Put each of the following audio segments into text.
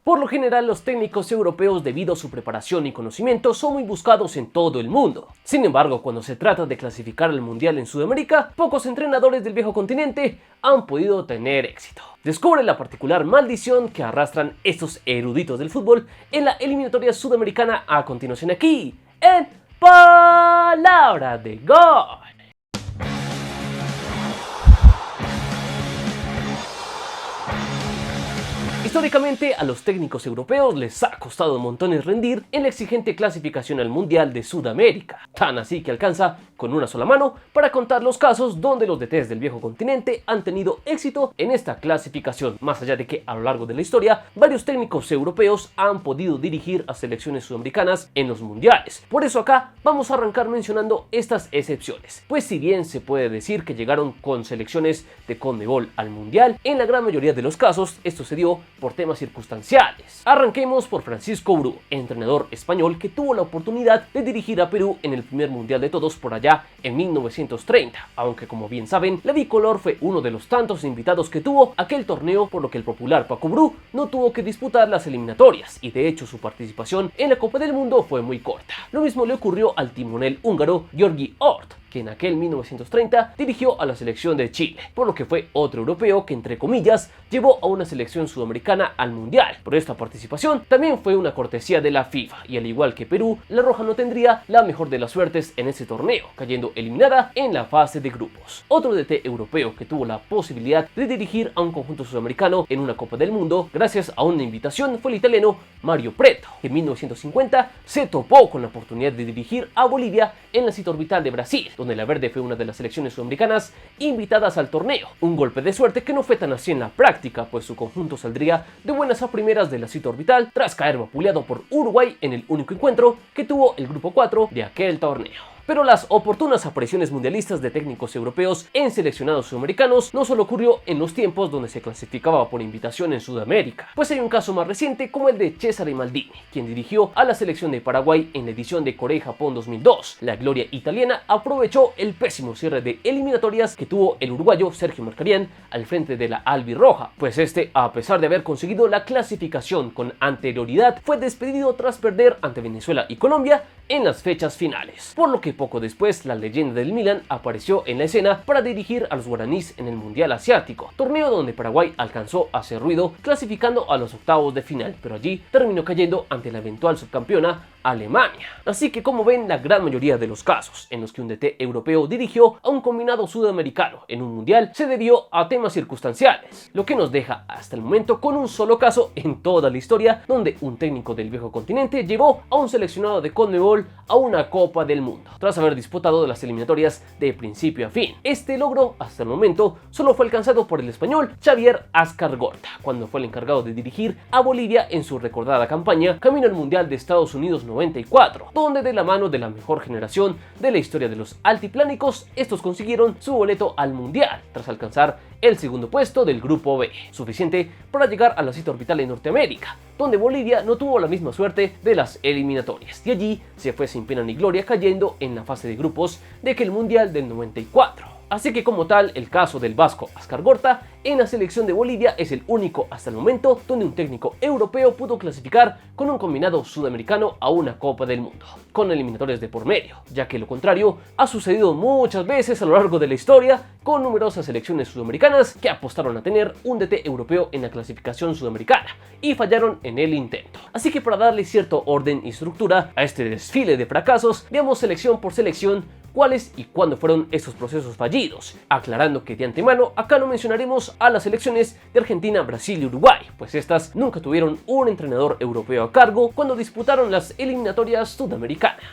Por lo general, los técnicos europeos, debido a su preparación y conocimiento, son muy buscados en todo el mundo. Sin embargo, cuando se trata de clasificar al Mundial en Sudamérica, pocos entrenadores del viejo continente han podido tener éxito. Descubre la particular maldición que arrastran estos eruditos del fútbol en la eliminatoria sudamericana a continuación aquí, en Palabra de Gol. Históricamente, a los técnicos europeos les ha costado montones rendir en la exigente clasificación al Mundial de Sudamérica, tan así que alcanza con una sola mano para contar los casos donde los DTs del viejo continente han tenido éxito en esta clasificación, más allá de que a lo largo de la historia varios técnicos europeos han podido dirigir a selecciones sudamericanas en los mundiales. Por eso acá vamos a arrancar mencionando estas excepciones, pues si bien se puede decir que llegaron con selecciones de CONMEBOL al mundial, en la gran mayoría de los casos esto se dio por temas circunstanciales. Arranquemos por Francisco Bru, entrenador español que tuvo la oportunidad de dirigir a Perú en el primer mundial de todos por allá en 1930, aunque como bien saben, la bicolor fue uno de los tantos invitados que tuvo aquel torneo, por lo que el popular Paco Bru no tuvo que disputar las eliminatorias y de hecho su participación en la Copa del Mundo fue muy corta. Lo mismo le ocurrió al timonel húngaro György Hort, que en aquel 1930 dirigió a la selección de Chile, por lo que fue otro europeo que, entre comillas, llevó a una selección sudamericana al mundial. Por esta participación también fue una cortesía de la FIFA, y al igual que Perú, la Roja no tendría la mejor de las suertes en ese torneo, cayendo eliminada en la fase de grupos. Otro DT europeo que tuvo la posibilidad de dirigir a un conjunto sudamericano en una Copa del Mundo gracias a una invitación fue el italiano Mario Preto, que en 1950 se topó con la oportunidad de dirigir a Bolivia en la cita orbital de Brasil, donde la verde fue una de las selecciones sudamericanas invitadas al torneo. Un golpe de suerte que no fue tan así en la práctica, pues su conjunto saldría de buenas a primeras de la cita orbital tras caer vapuleado por Uruguay en el único encuentro que tuvo el grupo 4 de aquel torneo. Pero las oportunas apariciones mundialistas de técnicos europeos en seleccionados sudamericanos no solo ocurrió en los tiempos donde se clasificaba por invitación en Sudamérica, pues hay un caso más reciente como el de Cesare Maldini, quien dirigió a la selección de Paraguay en la edición de Corea y Japón 2002. La gloria italiana aprovechó el pésimo cierre de eliminatorias que tuvo el uruguayo Sergio Marcarián al frente de la albirroja, pues este, a pesar de haber conseguido la clasificación con anterioridad, fue despedido tras perder ante Venezuela y Colombia en las fechas finales, por lo que poco después la leyenda del Milan apareció en la escena para dirigir a los guaraníes en el Mundial Asiático, torneo donde Paraguay alcanzó a hacer ruido clasificando a los octavos de final, pero allí terminó cayendo ante la eventual subcampeona Alemania. Así que, como ven, la gran mayoría de los casos en los que un DT europeo dirigió a un combinado sudamericano en un mundial se debió a temas circunstanciales, lo que nos deja hasta el momento con un solo caso en toda la historia donde un técnico del viejo continente llevó a un seleccionado de CONMEBOL a una Copa del Mundo, tras haber disputado las eliminatorias de principio a fin. Este logro, hasta el momento, solo fue alcanzado por el español Xavier Ascargorta, cuando fue el encargado de dirigir a Bolivia en su recordada campaña camino al Mundial de Estados Unidos 94, donde de la mano de la mejor generación de la historia de los altiplánicos, estos consiguieron su boleto al Mundial, tras alcanzar el segundo puesto del Grupo B, suficiente para llegar a la cita orbital en Norteamérica, donde Bolivia no tuvo la misma suerte de las eliminatorias, y allí se fue sin pena ni gloria cayendo en la fase de grupos de aquel Mundial del 94. Así que, como tal, el caso del vasco Ascargorta en la selección de Bolivia es el único hasta el momento donde un técnico europeo pudo clasificar con un combinado sudamericano a una Copa del Mundo, con eliminatorias de por medio, ya que lo contrario ha sucedido muchas veces a lo largo de la historia con numerosas selecciones sudamericanas que apostaron a tener un DT europeo en la clasificación sudamericana y fallaron en el intento. Así que, para darle cierto orden y estructura a este desfile de fracasos, veamos selección por selección cuáles y cuándo fueron estos procesos fallidos, aclarando que de antemano acá no mencionaremos a las selecciones de Argentina, Brasil y Uruguay, pues estas nunca tuvieron un entrenador europeo a cargo cuando disputaron las eliminatorias sudamericanas.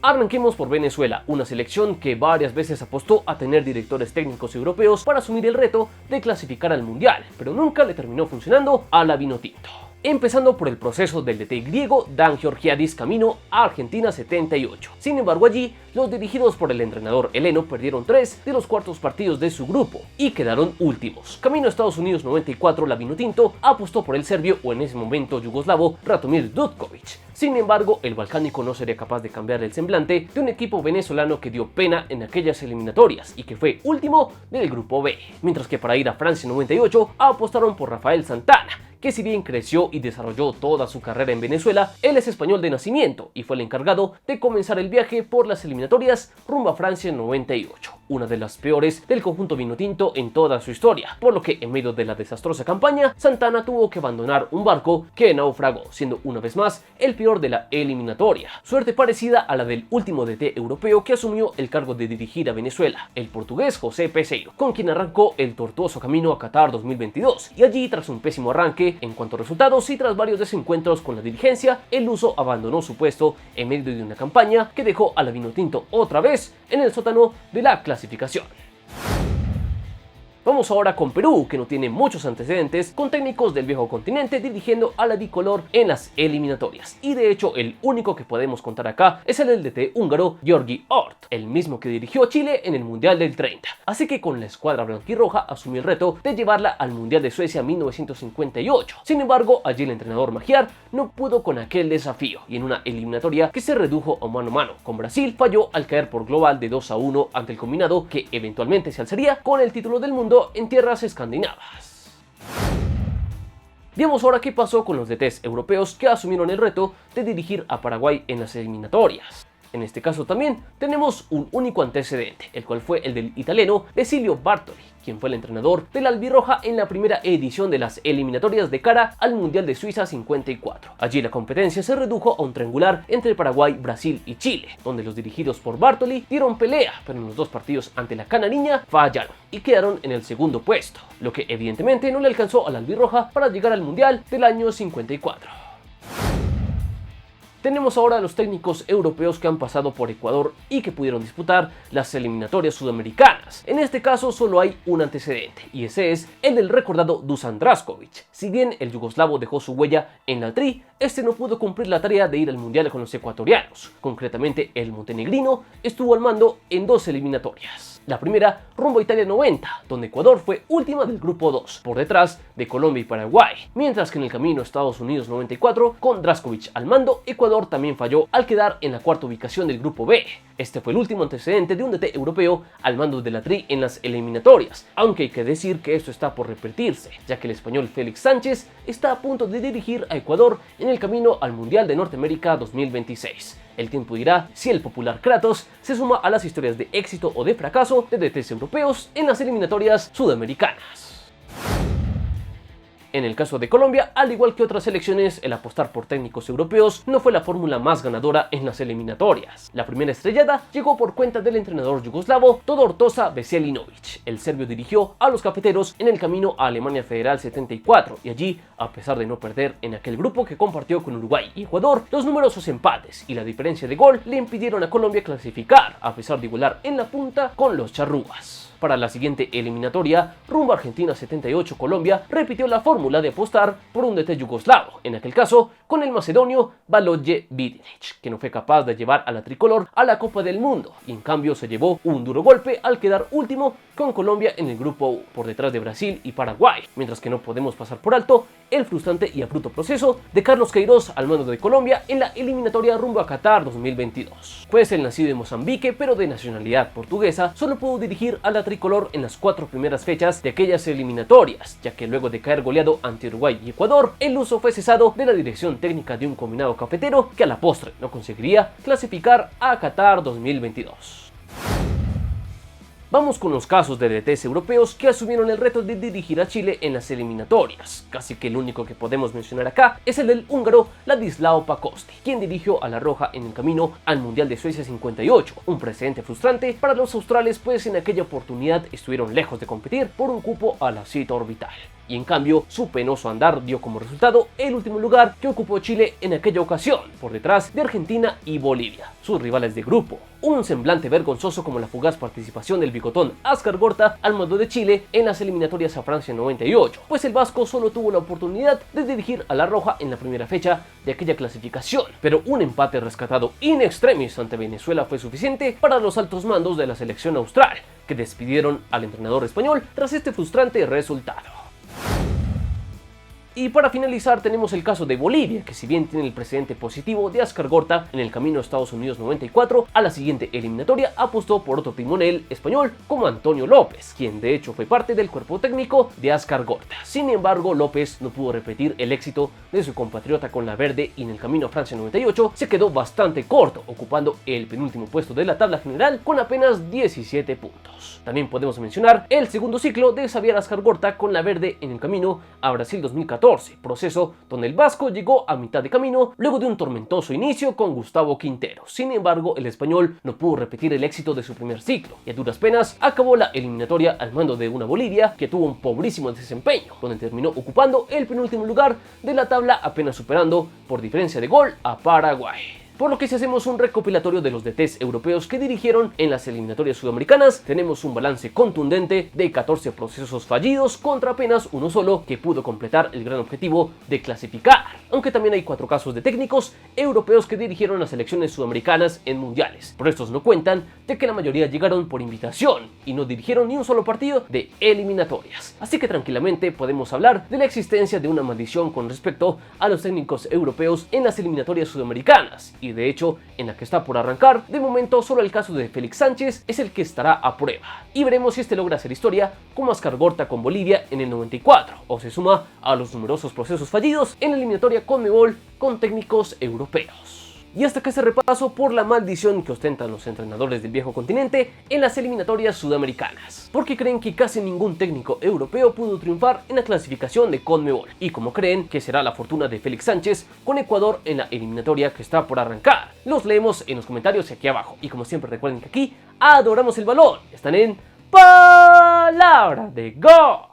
Arranquemos por Venezuela, una selección que varias veces apostó a tener directores técnicos europeos para asumir el reto de clasificar al mundial, pero nunca le terminó funcionando a la Vinotinto. Empezando por el proceso del DT griego Dan Georgiadis camino a Argentina 78. Sin embargo, allí los dirigidos por el entrenador heleno perdieron 3 de los cuartos partidos de su grupo y quedaron últimos. Camino a Estados Unidos 94, la Vinotinto apostó por el serbio o en ese momento yugoslavo Ratomir Dutkovic, Sin embargo, el balcánico no sería capaz de cambiar el semblante de un equipo venezolano que dio pena en aquellas eliminatorias y que fue último del grupo B, mientras que para ir a Francia 98 apostaron por Rafael Santana, que si bien creció y desarrolló toda su carrera en Venezuela, él es español de nacimiento y fue el encargado de comenzar el viaje por las eliminatorias rumbo a Francia 98, una de las peores del conjunto vinotinto en toda su historia, por lo que en medio de la desastrosa campaña, Santana tuvo que abandonar un barco que naufragó, siendo una vez más el peor de la eliminatoria. Suerte parecida a la del último DT europeo que asumió el cargo de dirigir a Venezuela, el portugués José Peseiro, con quien arrancó el tortuoso camino a Qatar 2022, y allí tras un pésimo arranque en cuanto a resultados y tras varios desencuentros con la dirigencia, el luso abandonó su puesto en medio de una campaña que dejó a la vinotinto otra vez en el sótano de la clasificación. Vamos ahora con Perú, que no tiene muchos antecedentes con técnicos del viejo continente dirigiendo a la bicolor en las eliminatorias. Y de hecho, el único que podemos contar acá es el del DT húngaro György Ort, el mismo que dirigió a Chile en el Mundial del 30. Así que con la escuadra blanquirroja asumió el reto de llevarla al Mundial de Suecia 1958. Sin embargo, allí el entrenador Magyar no pudo con aquel desafío y en una eliminatoria que se redujo a mano a mano con Brasil, falló al caer por global de 2-1 ante el combinado que eventualmente se alzaría con el título del mundo en tierras escandinavas. Veamos ahora qué pasó con los DTs europeos que asumieron el reto de dirigir a Paraguay en las eliminatorias. En este caso también tenemos un único antecedente, el cual fue el del italiano Desilio Bartoli, quien fue el entrenador de la albirroja en la primera edición de las eliminatorias de cara al Mundial de Suiza 54. Allí la competencia se redujo a un triangular entre Paraguay, Brasil y Chile, donde los dirigidos por Bartoli dieron pelea, pero en los dos partidos ante la canariña fallaron y quedaron en el segundo puesto, lo que evidentemente no le alcanzó a la albirroja para llegar al Mundial del año 54. Tenemos ahora a los técnicos europeos que han pasado por Ecuador y que pudieron disputar las eliminatorias sudamericanas. En este caso solo hay un antecedente y ese es el del recordado Dusan Drašković. Si bien el yugoslavo dejó su huella en la tri, este no pudo cumplir la tarea de ir al mundial con los ecuatorianos. Concretamente el montenegrino estuvo al mando en dos eliminatorias. La primera rumbo a Italia 90, donde Ecuador fue última del grupo 2, por detrás de Colombia y Paraguay, mientras que en el camino a Estados Unidos 94, con Drašković al mando, Ecuador también falló al quedar en la cuarta ubicación del grupo B. Este fue el último antecedente de un DT europeo al mando de la tri en las eliminatorias, aunque hay que decir que esto está por repetirse, ya que el español Félix Sánchez está a punto de dirigir a Ecuador en el camino al Mundial de Norteamérica 2026. El tiempo dirá si el popular Kratos se suma a las historias de éxito o de fracaso de DTs europeos en las eliminatorias sudamericanas. En el caso de Colombia, al igual que otras selecciones, el apostar por técnicos europeos no fue la fórmula más ganadora en las eliminatorias. La primera estrellada llegó por cuenta del entrenador yugoslavo Todor Veselinović. El serbio dirigió a los cafeteros en el camino a Alemania Federal 74 y allí, a pesar de no perder en aquel grupo que compartió con Uruguay y Ecuador, los numerosos empates y la diferencia de gol le impidieron a Colombia clasificar, a pesar de igualar en la punta con los charrúas. Para la siguiente eliminatoria, rumbo a Argentina 78, Colombia repitió la fórmula de apostar por un DT yugoslavo, en aquel caso con el macedonio Valoje Vidinić, que no fue capaz de llevar a la tricolor a la Copa del Mundo y en cambio se llevó un duro golpe al quedar último con Colombia en el grupo U, por detrás de Brasil y Paraguay, mientras que no podemos pasar por alto el frustrante y abrupto proceso de Carlos Queiroz al mando de Colombia en la eliminatoria rumbo a Qatar 2022. Pues el nacido en Mozambique pero de nacionalidad portuguesa solo pudo dirigir a la tricolor en las 4 primeras fechas de aquellas eliminatorias, ya que luego de caer goleado ante Uruguay y Ecuador, el luso fue cesado de la dirección técnica de un combinado cafetero que a la postre no conseguiría clasificar a Qatar 2022. Vamos con los casos de DTs europeos que asumieron el reto de dirigir a Chile en las eliminatorias. Casi que el único que podemos mencionar acá es el del húngaro Ladislao Pakosti, quien dirigió a la Roja en el camino al Mundial de Suecia 58, un precedente frustrante para los australes pues en aquella oportunidad estuvieron lejos de competir por un cupo a la cita orbital. Y en cambio, su penoso andar dio como resultado el último lugar que ocupó Chile en aquella ocasión, por detrás de Argentina y Bolivia, sus rivales de grupo. Un semblante vergonzoso como la fugaz participación del bigotón Ascar Gorta al mando de Chile en las eliminatorias a Francia 98, pues el vasco solo tuvo la oportunidad de dirigir a la Roja en la primera fecha de aquella clasificación, pero un empate rescatado in extremis ante Venezuela fue suficiente para los altos mandos de la selección austral, que despidieron al entrenador español tras este frustrante resultado. Y para finalizar tenemos el caso de Bolivia, que si bien tiene el precedente positivo de Ascar Gorta en el camino a Estados Unidos 94, a la siguiente eliminatoria apostó por otro timonel español como Antonio López, quien de hecho fue parte del cuerpo técnico de Ascar Gorta. Sin embargo, López no pudo repetir el éxito de su compatriota con la verde y en el camino a Francia 98 se quedó bastante corto, ocupando el penúltimo puesto de la tabla general con apenas 17 puntos. También podemos mencionar el segundo ciclo de Xavier Ascar Gorta con la verde en el camino a Brasil 2014, proceso donde el vasco llegó a mitad de camino luego de un tormentoso inicio con Gustavo Quintero. Sin embargo, el español no pudo repetir el éxito de su primer ciclo y a duras penas acabó la eliminatoria al mando de una Bolivia que tuvo un pobrísimo desempeño, donde terminó ocupando el penúltimo lugar de la tabla, apenas superando por diferencia de gol a Paraguay. Por lo que si hacemos un recopilatorio de los DTs europeos que dirigieron en las eliminatorias sudamericanas, tenemos un balance contundente de 14 procesos fallidos contra apenas uno solo que pudo completar el gran objetivo de clasificar. Aunque también hay 4 casos de técnicos europeos que dirigieron las selecciones sudamericanas en mundiales. Pero estos no cuentan de que la mayoría llegaron por invitación y no dirigieron ni un solo partido de eliminatorias. Así que tranquilamente podemos hablar de la existencia de una maldición con respecto a los técnicos europeos en las eliminatorias sudamericanas. Y de hecho, en la que está por arrancar, de momento solo el caso de Félix Sánchez es el que estará a prueba. Y veremos si este logra hacer historia como Ascar Gorta con Bolivia en el 94, o se suma a los numerosos procesos fallidos en la eliminatoria CONMEBOL con técnicos europeos. Y hasta acá este repaso por la maldición que ostentan los entrenadores del viejo continente en las eliminatorias sudamericanas. Porque creen que casi ningún técnico europeo pudo triunfar en la clasificación de CONMEBOL. Y como creen que será la fortuna de Félix Sánchez con Ecuador en la eliminatoria que está por arrancar. Los leemos en los comentarios aquí abajo. Y como siempre recuerden que aquí adoramos el balón. Están en Palabra de Gol.